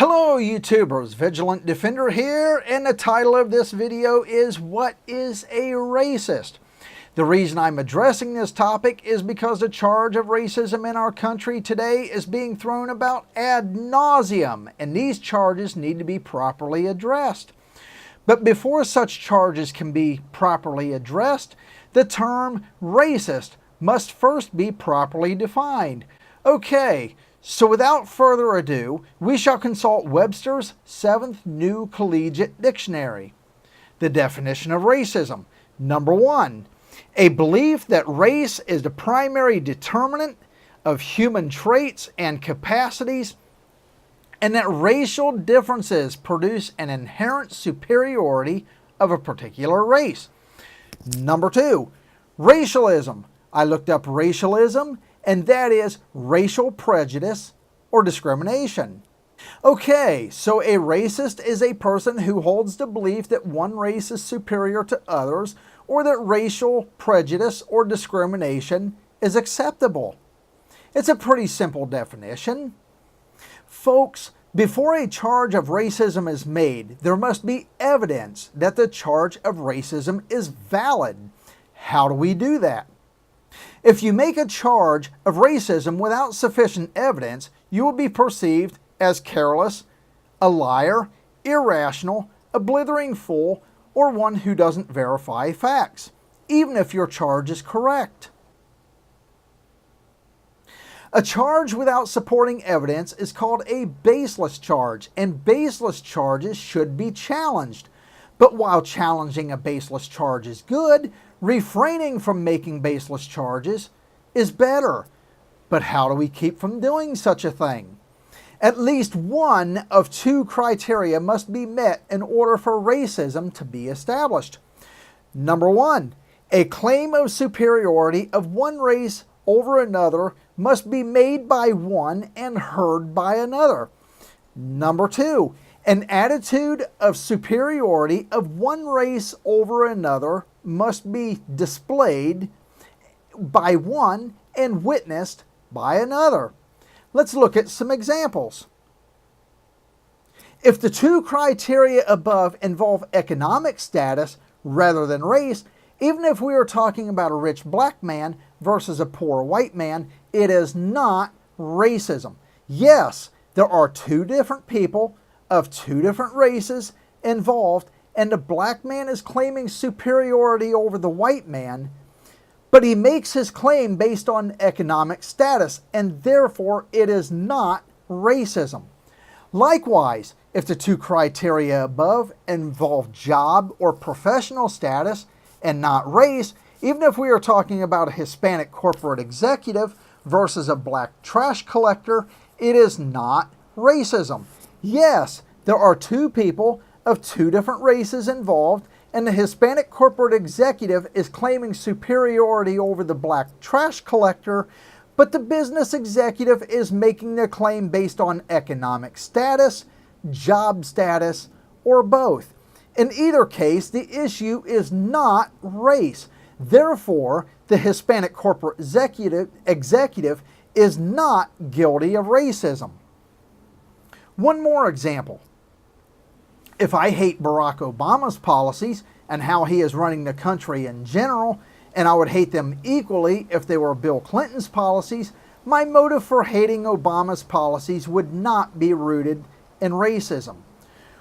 Hello YouTubers, Vigilant Defender here, and the title of this video is What is a Racist? The reason I'm addressing this topic is because the charge of racism in our country today is being thrown about ad nauseum, and these charges need to be properly addressed. But before such charges can be properly addressed, the term racist must first be properly defined. Okay, so without further ado, we shall consult Webster's 7th New Collegiate Dictionary. The definition of racism. Number 1, a belief that race is the primary determinant of human traits and capacities, and that racial differences produce an inherent superiority of a particular race. Number 2, racialism. I looked up racialism, and that is racial prejudice or discrimination. Okay, so a racist is a person who holds the belief that one race is superior to others, or that racial prejudice or discrimination is acceptable. It's a pretty simple definition. Folks, before a charge of racism is made, there must be evidence that the charge of racism is valid. How do we do that? If you make a charge of racism without sufficient evidence, you will be perceived as careless, a liar, irrational, a blithering fool, or one who doesn't verify facts, even if your charge is correct. A charge without supporting evidence is called a baseless charge, and baseless charges should be challenged. But while challenging a baseless charge is good, refraining from making baseless charges is better. But how do we keep from doing such a thing? At least one of two criteria must be met in order for racism to be established. Number 1, a claim of superiority of one race over another must be made by one and heard by another. Number 2, an attitude of superiority of one race over another must be displayed by one and witnessed by another. Let's look at some examples. If the two criteria above involve economic status rather than race, even if we are talking about a rich black man versus a poor white man, it is not racism. Yes, there are two different people of two different races involved, and the black man is claiming superiority over the white man, but he makes his claim based on economic status, and therefore it is not racism. Likewise, if the two criteria above involve job or professional status and not race, even if we are talking about a Hispanic corporate executive versus a black trash collector, it is not racism. Yes, there are two people of two different races involved, and the Hispanic corporate executive is claiming superiority over the black trash collector, but the business executive is making their claim based on economic status, job status, or both. In either case, the issue is not race. Therefore, the Hispanic corporate executive is not guilty of racism. One more example. If I hate Barack Obama's policies and how he is running the country in general, and I would hate them equally if they were Bill Clinton's policies, my motive for hating Obama's policies would not be rooted in racism,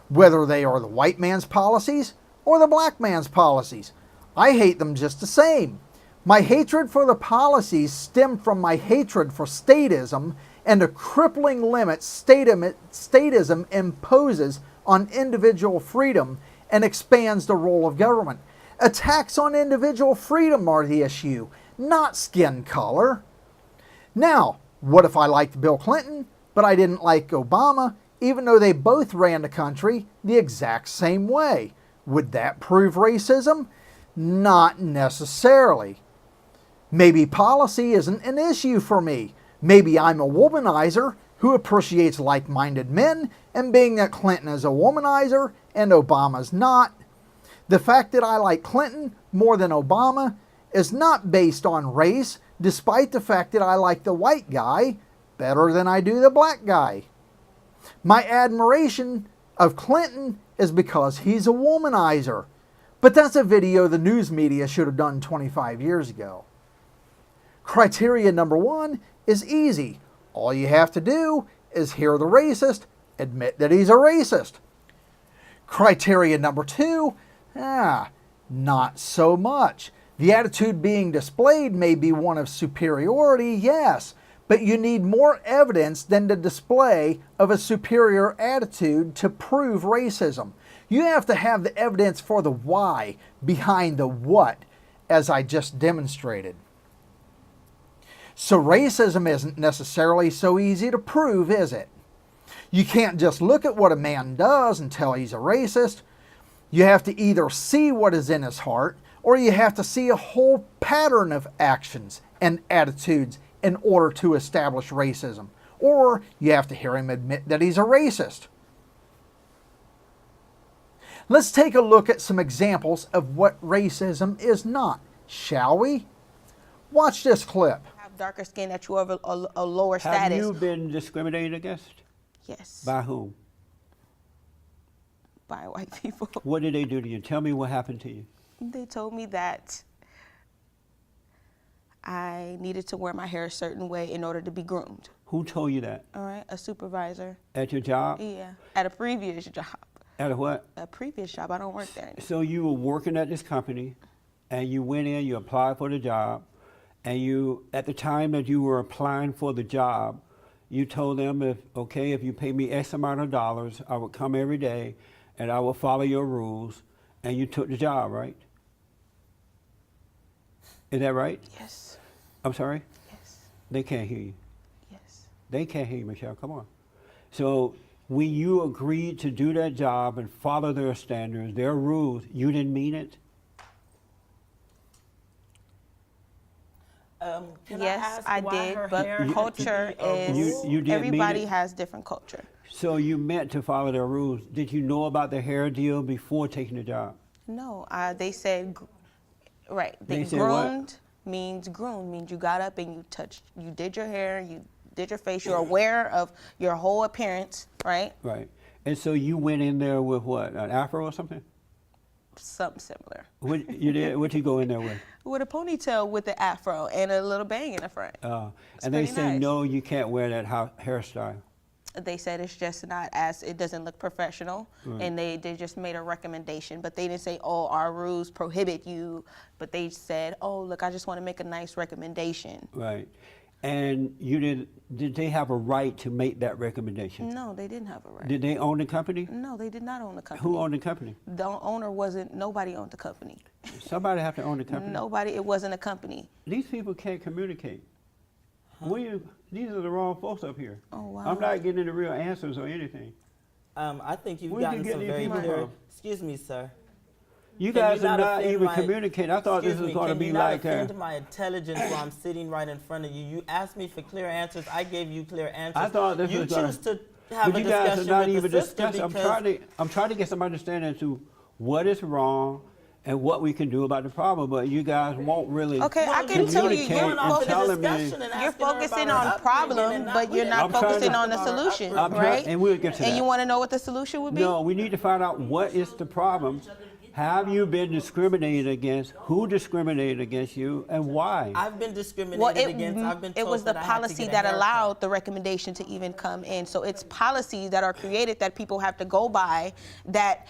whether they are the white man's policies or the black man's policies. I hate them just the same. My hatred for the policies stemmed from my hatred for statism and the crippling limits statism imposes on individual freedom and expands the role of government. Attacks on individual freedom are the issue, not skin color. Now, what if I liked Bill Clinton, but I didn't like Obama, even though they both ran the country the exact same way? Would that prove racism? Not necessarily. Maybe policy isn't an issue for me. Maybe I'm a womanizer who appreciates like-minded men, and being that Clinton is a womanizer and Obama's not, the fact that I like Clinton more than Obama is not based on race, despite the fact that I like the white guy better than I do the black guy. My admiration of Clinton is because he's a womanizer. But that's a video the news media should have done 25 years ago. Criteria number 1 is easy. All you have to do is hear the racist, admit that he's a racist. Criteria number 2, not so much. The attitude being displayed may be one of superiority, yes, but you need more evidence than the display of a superior attitude to prove racism. You have to have the evidence for the why behind the what, as I just demonstrated. So racism isn't necessarily so easy to prove, is it? You can't just look at what a man does and tell he's a racist. You have to either see what is in his heart, or you have to see a whole pattern of actions and attitudes in order to establish racism. Or you have to hear him admit that he's a racist. Let's take a look at some examples of what racism is not, shall we? Watch this clip. Have darker skin, that you have a lower status. Have you been discriminated against? Yes. By whom? By white people. What did they do to you? Tell me what happened to you. They told me that I needed to wear my hair a certain way in order to be groomed. Who told you that? All right, a supervisor. At your job? Yeah, at a previous job. At a what? A previous job. I don't work there anymore. So you were working at this company, and you went in, you applied for the job, and you, at the time that you were applying for the job, you told them, if you pay me X amount of dollars, I would come every day, and I will follow your rules, and you took the job, right? Is that right? Yes. I'm sorry? Yes. They can't hear you. Yes. They can't hear you, Michelle. Come on. So when you agreed to do that job and follow their standards, their rules, you didn't mean it? Yes, I did, but culture is, you didn't everybody mean it? has different culture. So you meant to follow their rules. Did you know about the hair deal before taking the job? No, they said, right, They said what? groomed means you got up and you did your hair, you did your face, you're aware of your whole appearance, right? Right. And so you went in there with what, an afro or something? Something similar. What you did? What you go in there with? With a ponytail with the afro and a little bang in the front. And they say, nice. no, you can't wear that hairstyle. They said it's just not it doesn't look professional, and they just made a recommendation, but they didn't say, oh, our rules prohibit you, but they said, oh, look, I just want to make a nice recommendation. Right. And did they have a right to make that recommendation? No, they didn't have a right. Did they own the company? No, they did not own the company. Who owned the company? The owner nobody owned the company. Somebody have to own the company. Nobody, it wasn't a company. These people can't communicate. These are the wrong folks up here. Oh, wow. I'm not getting the real answers or anything. I think you've Where did gotten you get some these very people clear. from? Excuse me, sir. You Can guys you are not offend even my- communicating. I thought this Excuse was me, going to can be you not like offend my intelligence while I'm sitting right in front of you? You asked me for clear answers. I gave you clear answers. I thought this you was gonna- choose to have But a you guys are discussion not with even the sister discussing. because I'm trying to get some understanding as to what is wrong and what we can do about the problem. But you guys won't really. Okay, I can tell you, communicate you're and off telling the me. discussion and You're asking her focusing about her on problem, upbringing and but you're not I'm trying focusing to- on the solution, I'm trying- right? and we'll get to And that. you want to know what the solution would be? No, we need to find out what is the problem. Have you been discriminated against? Who discriminated against you, and why? I've been discriminated Well, against. I've been it told was the that I had to policy get a that haircut. allowed the recommendation to even come in. So it's policies that are created that people have to go by that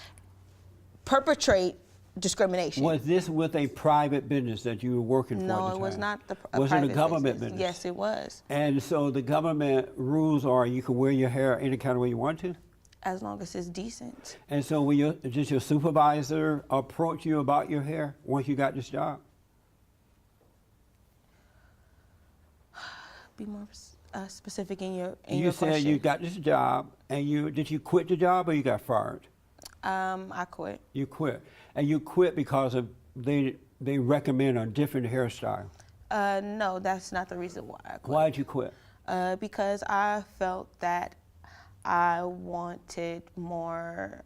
perpetrate discrimination. Was this with a private business that you were working for? at No, the it was time? not Was it a private government business? Yes, it was. And so the government rules are you can wear your hair any kind of way you want to? As long as it's decent. And so did your supervisor approach you about your hair once you got this job? Be more specific in your You said question. you got this job, and did you quit the job or you got fired? I quit. You quit, and you quit because of they recommend a different hairstyle. No, that's not the reason why I quit. Why'd you quit? Because I felt that I wanted more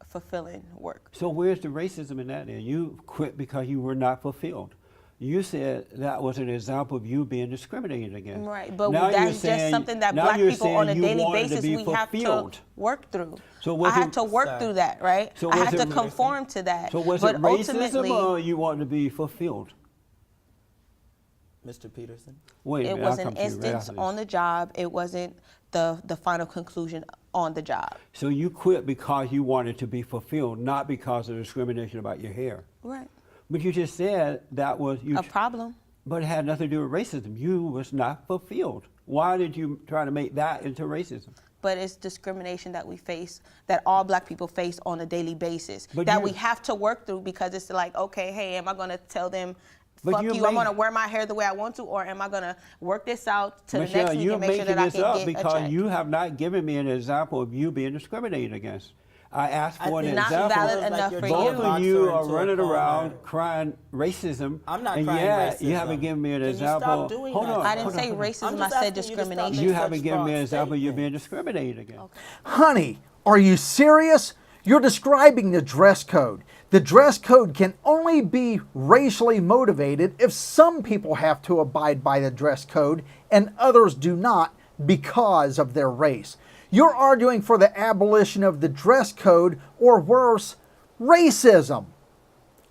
fulfilling work. So where's the racism in that? Then you quit because you were not fulfilled. You said that was an example of you being discriminated against. Right, but Now you're that's just saying- something that now black you're people on a saying you daily wanted to basis be we have to fulfilled. work through. So was I had it- to work Sir. through that, right? So I was had to it- conform to that. So was but it racism ultimately, or you wanted to be fulfilled? Mr. Peterson. Wait a it minute, was I'll an come to you right instance after this. on the job. It wasn't the final conclusion on the job. So you quit because you wanted to be fulfilled, not because of discrimination about your hair. Right. But you just said that was you. A problem. But it had nothing to do with racism. You was not fulfilled. Why did you try to make that into racism? But it's discrimination that we face, that all black people face on a daily basis, But that you- we have to work through, because it's like, okay, hey, am I going to tell them, But fuck you're you, I'm making- going to wear my hair the way I want to, or am I going to work this out to the Michelle, next week you're and make sure making that I this can up get a because check? you have not given me an example of you being discriminated against. I asked I for an think Not example. valid Feels like enough you're for trying Both to you. of box you her are into a running corner. around crying racism. I'm not and crying yet you racism. haven't given me an Can you stop example. doing Hold that? on. I didn't hold say on, hold on. racism, I'm I just said asking you to stop discrimination. making You such haven't given me an broad example. You're being statements. discriminated against. Honey, are you serious? You're describing the dress code. The dress code can only be racially motivated if some people have to abide by the dress code and others do not because of their race. You're arguing for the abolition of the dress code, or worse, racism.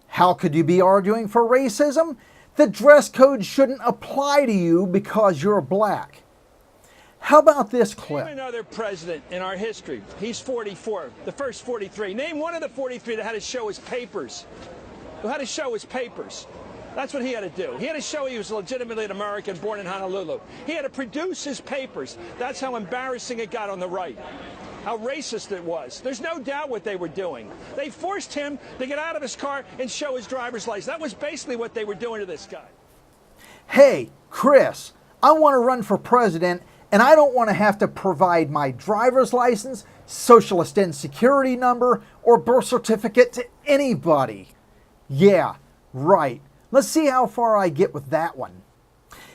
How could you be arguing for racism? The dress code shouldn't apply to you because you're black. How about this Name clip? another president in our history. He's 44, the first 43. Name one of the 43 that had to show his papers. Who had to show his papers. That's what he had to do. He had to show he was legitimately an American born in Honolulu. He had to produce his papers. That's how embarrassing it got on the right. How racist it was. There's no doubt what they were doing. They forced him to get out of his car and show his driver's license. That was basically what they were doing to this guy. Hey, Chris, I want to run for president and I don't want to have to provide my driver's license, socialist insecurity number, or birth certificate to anybody. Yeah, right. Let's see how far I get with that one.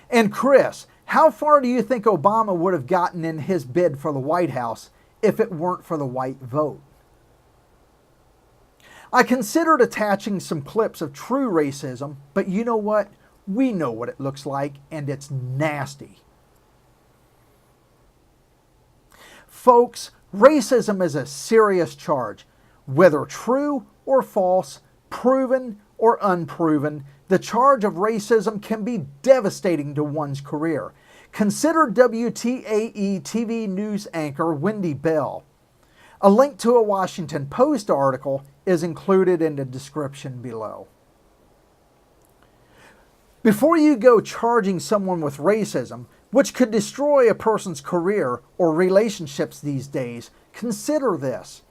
And Chris, how far do you think Obama would have gotten in his bid for the White House if it weren't for the white vote? I considered attaching some clips of true racism, but you know what? We know what it looks like, and it's nasty. Folks, racism is a serious charge. Whether true or false, proven or unproven, the charge of racism can be devastating to one's career. Consider WTAE TV news anchor Wendy Bell. A link to a Washington Post article is included in the description below. Before you go charging someone with racism, which could destroy a person's career or relationships these days, consider this.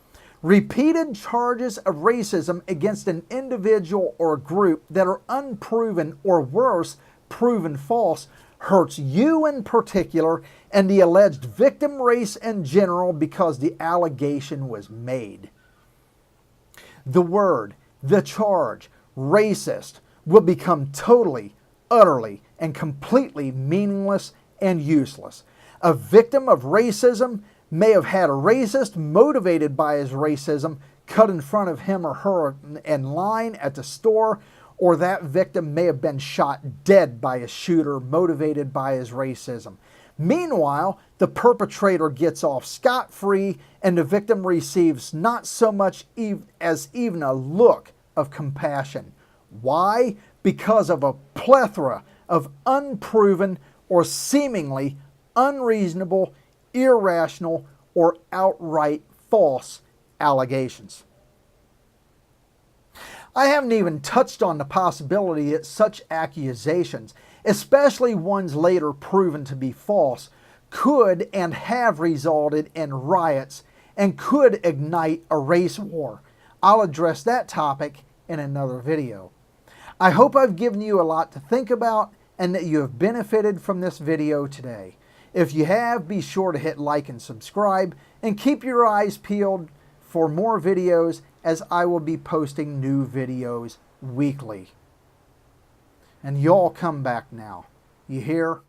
Repeated charges of racism against an individual or group that are unproven or worse, proven false, hurts you in particular and the alleged victim race in general because the allegation was made. The word, the charge, racist, will become totally, utterly, and completely meaningless and useless. A victim of racism may have had a racist motivated by his racism cut in front of him or her in line at the store, or that victim may have been shot dead by a shooter motivated by his racism. Meanwhile, the perpetrator gets off scot-free and the victim receives not so much as even a look of compassion. Why? Because of a plethora of unproven or seemingly unreasonable, irrational, or outright false allegations. I haven't even touched on the possibility that such accusations, especially ones later proven to be false, could and have resulted in riots and could ignite a race war. I'll address that topic in another video. I hope I've given you a lot to think about and that you have benefited from this video today. If you have, be sure to hit like and subscribe and keep your eyes peeled for more videos as I will be posting new videos weekly. And y'all come back now. You hear?